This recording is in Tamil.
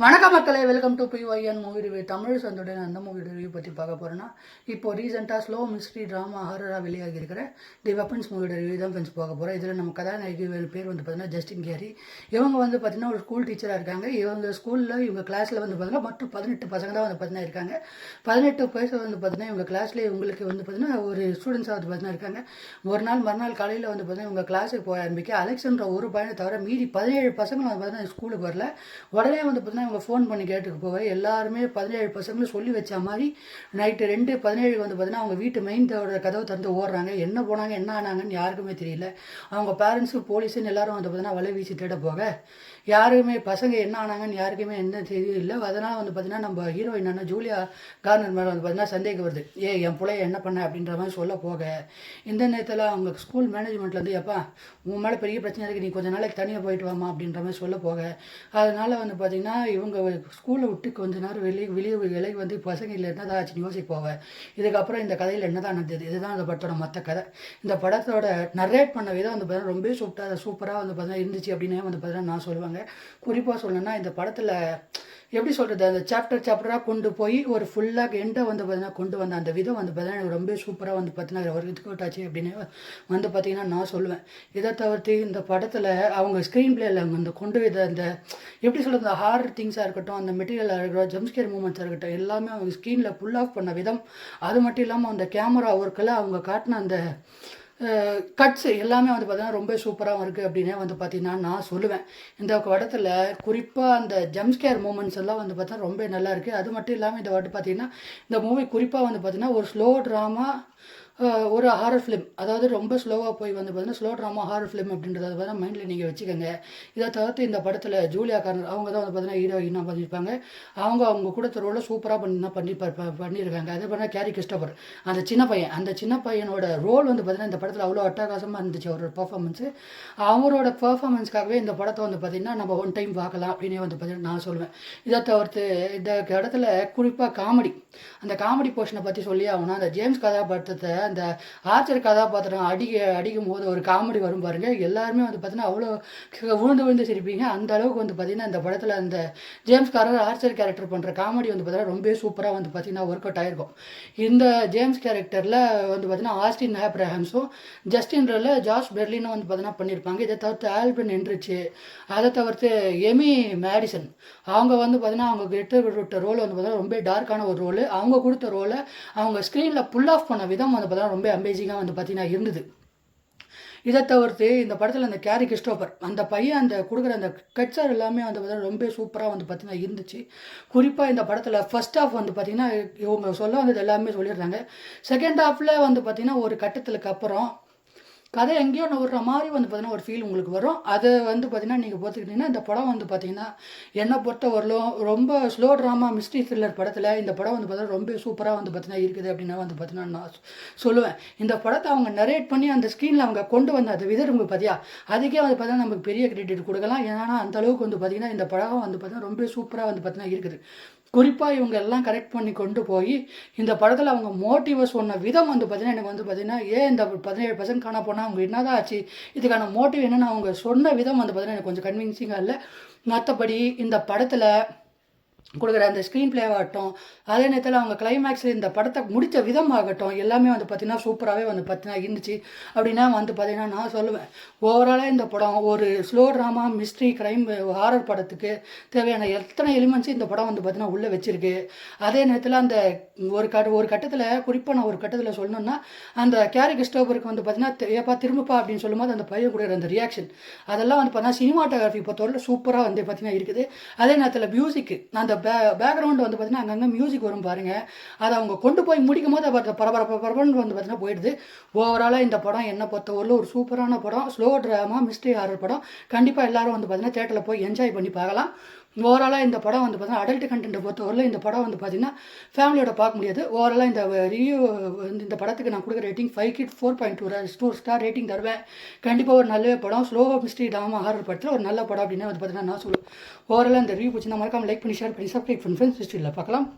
வணக்கம் மக்களே, welcome to PYN movie review. Tamil சந்தோட அந்த மூவி ரிவ்யூ பற்றி பார்க்க போகிறேன்னா, இப்போ ரீசெண்டாக ஸ்லோ மிஸ்ட்ரி ட்ராமா ஹாரராக வெளியாகி இருக்கிற தி வெப்பன்ஸ் மூவியோட ரிவ்யூ தான் ஃப்ரெண்ட்ஸ் பார்க்க போகிறோம். இதில் நம்ம கதாநாயகி பேர் வந்து பார்த்தீங்கன்னா ஜஸ்டின் கேரி. இவங்க வந்து பார்த்தீங்கன்னா ஒரு ஸ்கூல் டீச்சராக இருக்காங்க. இவங்க ஸ்கூலில் இவங்க கிளாஸில் வந்து பார்த்தீங்கன்னா மட்டும் 18 பசங்க தான் வந்து பார்த்தீங்கன்னா இருக்காங்க. 18 வயசு வந்து பார்த்தீங்கன்னா இவங்க கிளாஸ்லேயே இவங்களுக்கு வந்து பார்த்தீங்கன்னா ஒரு ஸ்டூடெண்ட்ஸாக வந்து பார்த்தீங்கன்னா இருக்காங்க. ஒரு நாள் மறுநாள் காலையில் வந்து பார்த்தீங்கன்னா இவங்க கிளாஸுக்கு போக ஆரம்பிக்க அலெக்ஸாண்ட்ரா ஒரு பையனை தவிர மீதி 17 பசங்க வந்து பார்த்தீங்கன்னா ஸ்கூலுக்கு வரல. உடனே வந்து பார்த்தீங்கன்னா இவங்க ஃபோன் பண்ணி கேட்டுக்கு போக எல்லாருமே 17 பசங்களும் சொல்லி வச்ச மாதிரி நைட்டு 2:17 வந்து பார்த்தீங்கன்னா அவங்க வீட்டு மெயின் கதவை திறந்து ஓடுறாங்க. என்ன போனாங்க என்ன ஆனாங்கன்னு யாருக்குமே தெரியல. அவங்க பேரண்ட்ஸு போலீஸுன்னு எல்லாரும் வந்து பார்த்தீங்கன்னா வலை வீசி தேட போக யாருமே பசங்க என்ன ஆனாங்கன்னு யாருக்குமே எந்த தெரியல. அதனால் வந்து பார்த்தீங்கன்னா நம்ம ஹீரோயின் ஜூலியா கார்னர் மேலே வந்து பார்த்தீங்கன்னா சந்தேகம் வருது. என் பிள்ளைய என்ன பண்ண அப்படின்ற மாதிரி சொல்ல போக இந்த நேரத்தில் அவங்க ஸ்கூல் மேனேஜ்மெண்ட்லேருந்து எப்பா உன் மேலே பெரிய பிரச்சனை இருக்குது, நீ கொஞ்சம் நாளைக்கு தனியாக போயிட்டு வாமா அப்படின்ற மாதிரி சொல்ல போக அதனால் வந்து பார்த்திங்கன்னா இவங்க ஸ்கூலை விட்டு கொஞ்ச நேரம் வெளியே விலகி வந்து பசங்க இல்லை என்னதான் ஆச்சுன்னு யோசிக்க போவேன். இதுக்கப்புறம் இந்த கதையில் என்னதான் நடந்தது, இதுதான் இந்த படத்தோட மற்ற கதை. இந்த படத்தோட நரேட் பண்ண விதம் வந்து பார்த்தீங்கன்னா ரொம்ப சூப்பராக வந்து பார்த்தீங்கன்னா இருந்துச்சு அப்படின்னே வந்து பார்த்தீங்கன்னா நான் சொல்லுவாங்க. குறிப்பாக சொல்லணும்னா இந்த படத்தில் எப்படி சொல்கிறது, அந்த சாப்டராக கொண்டு போய் ஒரு ஃபுல்லாக எண்டை வந்து பார்த்தீங்கன்னா கொண்டு வந்த அந்த விதம் வந்து பார்த்தீங்கன்னா எனக்கு ரொம்ப சூப்பராக வந்து பார்த்தீங்கன்னா ஒரு இதுக்கு ஆச்சு அப்படின்னு வந்து பார்த்தீங்கன்னா நான் சொல்லுவேன். இதை தவிர்த்து இந்த படத்தில் அவங்க ஸ்க்ரீன் பிளேயில் அந்த கொண்டு அந்த எப்படி சொல்கிறது, அந்த ஹாரர் திங்ஸாக இருக்கட்டும், அந்த மெட்டீரியலாக இருக்கட்டும், ஜம்ஸ்கேர் மூமெண்ட்ஸாக இருக்கட்டும், எல்லாமே அவங்க ஸ்க்ரீனில் புல் ஆஃப் பண்ண விதம், அது மட்டும் இல்லாமல் அந்த கேமரா ஒர்க்கில் அவங்க காட்டின அந்த கட்ஸு எல்லாமே வந்து பார்த்தீங்கன்னா ரொம்ப சூப்பராகவும் இருக்குது அப்படின்னே வந்து பார்த்தீங்கன்னா நான் சொல்லுவேன். இந்த படத்தில் குறிப்பாக அந்த ஜம்ஸ்கேர் மூமெண்ட்ஸ் எல்லாம் வந்து பார்த்தா ரொம்ப நல்லா இருக்குது. அது மட்டும் இல்லாமல் இந்த வாட்டி பார்த்தீங்கன்னா இந்த மூவி குறிப்பாக வந்து பார்த்தீங்கன்னா ஒரு ஸ்லோ ட்ராமா ஒரு ஹாரர் ஃபிலிம், அதாவது ரொம்ப ஸ்லோவாக போய் வந்து பார்த்தீங்கன்னா ஸ்லோ ட்ராமா ஹாரர் ஃபிலிம் அப்படின்றத வந்து மைண்டில் நீங்கள் வச்சுக்கோங்க. இதை தவிர்த்து இந்த படத்தில் ஜூலியா கார்னர் அவங்க தான் வந்து பார்த்தீங்கன்னா ஹீரோயினாக பண்ணியிருப்பாங்க. அவங்க கூட ரோலை சூப்பராக பண்ணியிருக்காங்க. அதே பண்ணால் கேரி கிறிஸ்டோபர் அந்த சின்ன பையனோட ரோல் வந்து பார்த்தீங்கன்னா இந்த படத்தில் அவ்வளோ அட்டகாசமாக இருந்துச்சு அவரோட பர்ஃபார்மன்ஸு. அவரோட பர்ஃபார்மன்ஸ்க்காகவே இந்த படத்தை வந்து பார்த்திங்கன்னா நம்ம ஒன் டைம் பார்க்கலாம் அப்படின்னே வந்து பார்த்தீங்கன்னா நான் சொல்லுவேன். இதை தவிர்த்து இந்த இடத்துல குறிப்பாக அந்த காமெடி போர்ஷனை பற்றி சொல்லி ஆகணும். அந்த ஜேம்ஸ் கதாபாத்திரத்தை அந்த ஆர்ச்சர் கதாபாத்திரம் அடிக்கும் போது ஒரு காமெடி வரும் பாருங்க, எல்லாருமே வந்து பார்த்தீங்கன்னா அவ்வளோ விழுந்து சிரிப்பீங்க. அந்த அளவுக்கு வந்து பார்த்தீங்கன்னா இந்த படத்தில் அந்த ஜேம்ஸ் ஆர்ச்சர் கேரக்டர் பண்ணுற காமெடி வந்து பார்த்தீங்கன்னா ரொம்ப சூப்பராக வந்து பார்த்தீங்கன்னா ஒர்க் அவுட் ஆகிருக்கும். இந்த ஜேம்ஸ் கேரக்டரில் வந்து பார்த்தீங்கன்னா ஆஸ்டின் ஆப்ரஹாம்ஸும் ஜஸ்டின்ல ஜார்ஜ் பெர்லினும் வந்து பார்த்தீங்கன்னா பண்ணியிருப்பாங்க. இதை தவிர்த்து ஆல்பின் என்ரிச்சு, அதை தவிர்த்து எமி மேடிசன் அவங்க வந்து பார்த்தீங்கன்னா அவங்க விட்ட ரோல் வந்து பார்த்தீங்கன்னா ரொம்ப டார்க்கான ஒரு ரோல். அவங்க கொடுத்த ரோலை அவங்க ஸ்க்ரீனில் புல் ஆஃப் பண்ண விதம் வந்து பார்த்தீங்கன்னா ரொம்ப அமேசிங்காக வந்து பார்த்தீங்கன்னா இருந்தது. இதை தவிர்த்து இந்த படத்தில் அந்த கேரி கிறிஸ்டோபர் அந்த பையன் அந்த கொடுக்குற அந்த கட்சர் எல்லாமே வந்து பார்த்தீங்கன்னா ரொம்ப சூப்பராக வந்து பார்த்தீங்கன்னா இருந்துச்சு. குறிப்பாக இந்த படத்தில் ஃபர்ஸ்ட் ஹாஃப் வந்து பார்த்திங்கன்னா இவங்க சொல்ல வந்தது எல்லாமே சொல்லிடுறாங்க. செகண்ட் ஹாஃபில் வந்து பார்த்திங்கன்னா ஒரு கட்டத்துக்கு அப்புறம் கதை எங்கேயோ விடுற மாதிரி வந்து பார்த்தீங்கன்னா ஒரு ஃபீல் உங்களுக்கு வரும். அது வந்து பார்த்தீங்கன்னா நீங்கள் பார்த்துக்கிட்டிங்கன்னா இந்த படம் வந்து பார்த்தீங்கன்னா என்னை பொறுத்த வரலும் ரொம்ப ஸ்லோ ட்ராமா மிஸ்ட்ரி த்ரில்லர் படத்தில் இந்த படம் வந்து பார்த்தீங்கன்னா ரொம்ப சூப்பராக வந்து பார்த்தீங்கன்னா இருக்குது அப்படின்னா வந்து பார்த்தீங்கன்னா நான் சொல்லுவேன். இந்த படத்தை அவங்க நரேட் பண்ணி அந்த ஸ்க்ரீனில் அவங்க கொண்டு வந்த அந்த விதருங்க பார்த்தியா, அதுக்கே வந்து பார்த்தீங்கன்னா நமக்கு பெரிய கிரெடிட் கொடுக்கலாம். ஏன்னா அந்தளவுக்கு வந்து பார்த்திங்கன்னா இந்த படம் வந்து பார்த்தீங்கன்னா ரொம்ப சூப்பராக வந்து பார்த்தீங்கன்னா இருக்குது. குறிப்பாக இவங்க எல்லாம் கரெக்ட் பண்ணி கொண்டு போய் இந்த படத்தில் அவங்க மோட்டிவை சொன்ன விதம் வந்து பார்த்திங்கன்னா எனக்கு வந்து பார்த்திங்கன்னா இந்த 17 பர்சன்ட் காண போனால் அவங்க என்னதான் ஆச்சு, இதுக்கான மோட்டிவ் என்னென்னு அவங்க சொன்ன விதம் வந்து பார்த்திங்கன்னா எனக்கு கொஞ்சம் கன்வின்சிங்காக இல்லை. மற்றபடி இந்த படத்தில் கொடுக்குற அந்த ஸ்க்ரீன் பிளேவாகட்டும், அதே நேரத்தில் அவங்க கிளைமேக்ஸில் இந்த படத்தை முடித்த விதமாகட்டும், எல்லாமே வந்து பார்த்திங்கன்னா சூப்பராகவே வந்து பார்த்திங்கன்னா இருந்துச்சு அப்படின்னா வந்து பார்த்திங்கன்னா நான் சொல்லுவேன். ஓவராலாக இந்த படம் ஒரு slow drama mystery crime horror படத்துக்கு தேவையான எத்தனை எலிமெண்ட்ஸும் இந்த படம் வந்து பார்த்திங்கன்னா உள்ளே வச்சுருக்கு. அதே நேரத்தில் அந்த ஒரு கட்டத்தில் குறிப்பாக நான் ஒரு கட்டத்தில் சொல்லணுன்னா அந்த கேரி கிறிஸ்டோபருக்கு வந்து பார்த்திங்கன்னா ஏப்பா திரும்பப்பா அப்படின்னு சொல்லும்போது அந்த பையன் கொடுக்குற அந்த ரியாக்ஷன் அதெல்லாம் வந்து பார்த்தீங்கன்னா சினிமாட்டோகிராஃபி பொறுத்தவரை சூப்பராக வந்து பார்த்திங்கன்னா இருக்குது. அதே நேரத்தில் மியூசிக்கு அந்த பேக்ரவுண்டு வந்து பார்த்தீங்கன்னா அங்கங்கே மியூசிக் வரும் பாருங்கள், அதை அவங்க கொண்டு போய் முடிக்கும் போது அதை பரபரன்னு வந்து பார்த்தீங்கன்னா போயிடுது. ஓவராலாக இந்த படம் என்னை பொறுத்தவரையில் ஒரு சூப்பரான படம், ஸ்லோ ட்ராமா மிஸ்ட்ரி ஹாரர் படம். கண்டிப்பாக எல்லோரும் வந்து பார்த்தீங்கன்னா தேட்டரில் போய் என்ஜாய் பண்ணி பார்க்கலாம். ஓவராலாக இந்த படம் வந்து பார்த்தீங்கன்னா அடல்ட் கண்டென்ட்டை பொறுத்தவரையில் இந்த படம் வந்து பார்த்திங்கன்னா ஃபேமிலியோட பார்க்க முடியாது. ஓவராலாக இந்த ரிவ்யூ வந்து இந்த படத்துக்கு நான் கொடுக்குற ரேட்டிங் 4.2 ஸ்டார் ரேட்டிங் தருவேன். கண்டிப்பாக ஒரு நல்ல படம், ஸ்லோ மிஸ்ட்ரி ட்ராமா ஹாரர் படத்தில் ஒரு நல்ல படம் அப்படின்னு வந்து பார்த்தீங்கன்னா நான் சொல்லுவேன். ஓவராலாக இந்த ரிவ்யூ பிடிச்சி நான் மறக்காமல் லைக் பண்ணி ஷேர் பண்ணி சப்ஸ்கிரைப் பண்ணி ஃப்ரெண்ட்ஸ் ஹிஸ்ட்ரியில் பார்க்கலாம்.